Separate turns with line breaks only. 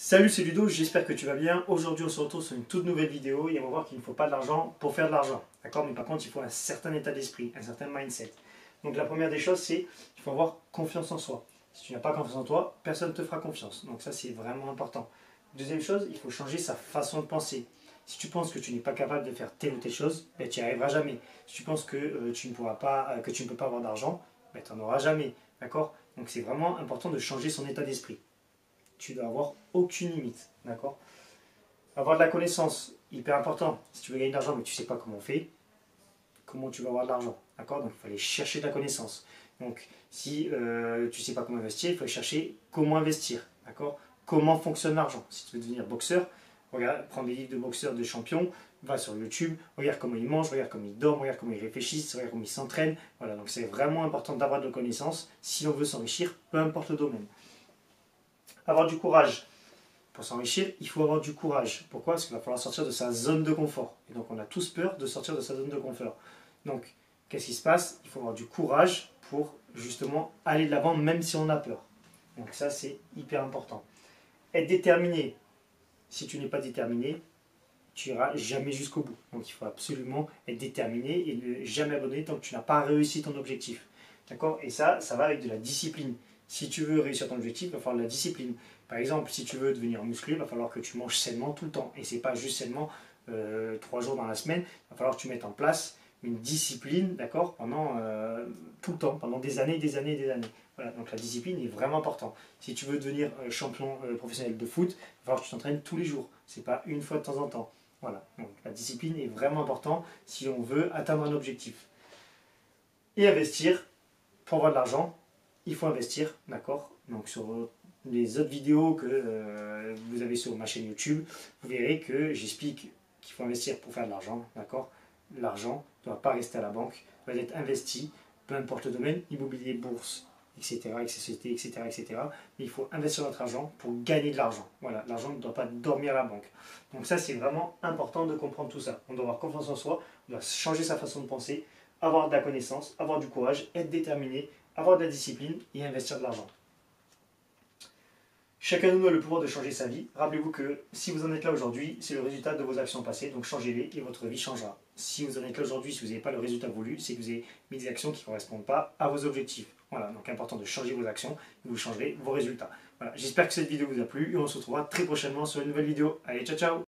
Salut, c'est Ludo, j'espère que tu vas bien. Aujourd'hui, on se retrouve sur une toute nouvelle vidéo et on va voir qu'il ne faut pas de l'argent pour faire de l'argent. D'accord? Mais par contre, il faut un certain état d'esprit, un certain mindset. Donc la première des choses, c'est qu'il faut avoir confiance en soi. Si tu n'as pas confiance en toi, personne ne te fera confiance. Donc ça, c'est vraiment important. Deuxième chose, il faut changer sa façon de penser. Si tu penses que tu n'es pas capable de faire telle ou telle chose, ben, tu n'y arriveras jamais. Si tu penses que tu ne pourras pas, que tu ne peux pas avoir d'argent, ben, tu n'en auras jamais. D'accord? Donc c'est vraiment important de changer son état d'esprit. Tu dois avoir aucune limite, d'accord? Avoir de la connaissance, hyper important. Si tu veux gagner de l'argent mais tu ne sais pas comment on fait, comment tu vas avoir de l'argent, d'accord? Donc il faut aller chercher de la connaissance. Donc si tu ne sais pas comment investir, il faut aller chercher comment investir, d'accord? Comment fonctionne l'argent. Si tu veux devenir boxeur, regarde, prends des livres de boxeurs, de champions, va sur YouTube, regarde comment ils mangent, regarde comment ils dorment, regarde comment ils réfléchissent, regarde comment ils s'entraînent. Voilà, donc c'est vraiment important d'avoir de la connaissance si on veut s'enrichir, peu importe le domaine. Avoir du courage. Pour s'enrichir, il faut avoir du courage. Pourquoi? Parce qu'il va falloir sortir de sa zone de confort. Et donc on a tous peur de sortir de sa zone de confort. Donc, qu'est-ce qui se passe? Il faut avoir du courage pour justement aller de l'avant même si on a peur. Donc ça, c'est hyper important. Être déterminé. Si tu n'es pas déterminé, tu n'iras jamais jusqu'au bout. Donc il faut absolument être déterminé et ne jamais abandonner tant que tu n'as pas réussi ton objectif. D'accord? Et ça va avec de la discipline. Si tu veux réussir ton objectif, il va falloir de la discipline. Par exemple, si tu veux devenir musclé, il va falloir que tu manges sainement tout le temps. Et ce n'est pas juste sainement 3 jours dans la semaine. Il va falloir que tu mettes en place une discipline, d'accord, pendant tout le temps, pendant des années, des années, des années. Voilà, donc la discipline est vraiment importante. Si tu veux devenir champion professionnel de foot, il va falloir que tu t'entraînes tous les jours. Ce n'est pas une fois de temps en temps. Voilà, donc la discipline est vraiment importante si on veut atteindre un objectif. Et investir, pour avoir de l'argent, il faut investir, d'accord? Donc sur les autres vidéos que vous avez sur ma chaîne YouTube, vous verrez que j'explique qu'il faut investir pour faire de l'argent, d'accord? L'argent ne doit pas rester à la banque, doit être investi, peu importe le domaine, immobilier, bourse, etc., etc. Mais il faut investir notre argent pour gagner de l'argent. Voilà, l'argent ne doit pas dormir à la banque. Donc ça, c'est vraiment important de comprendre tout ça. On doit avoir confiance en soi, on doit changer sa façon de penser, avoir de la connaissance, avoir du courage, être déterminé, avoir de la discipline et investir de l'argent. Chacun de nous a le pouvoir de changer sa vie. Rappelez-vous que si vous en êtes là aujourd'hui, c'est le résultat de vos actions passées, donc changez-les et votre vie changera. Si vous en êtes là aujourd'hui, si vous n'avez pas le résultat voulu, c'est que vous avez mis des actions qui ne correspondent pas à vos objectifs. Voilà, donc important de changer vos actions et vous changerez vos résultats. Voilà, j'espère que cette vidéo vous a plu et on se retrouvera très prochainement sur une nouvelle vidéo. Allez, ciao ciao!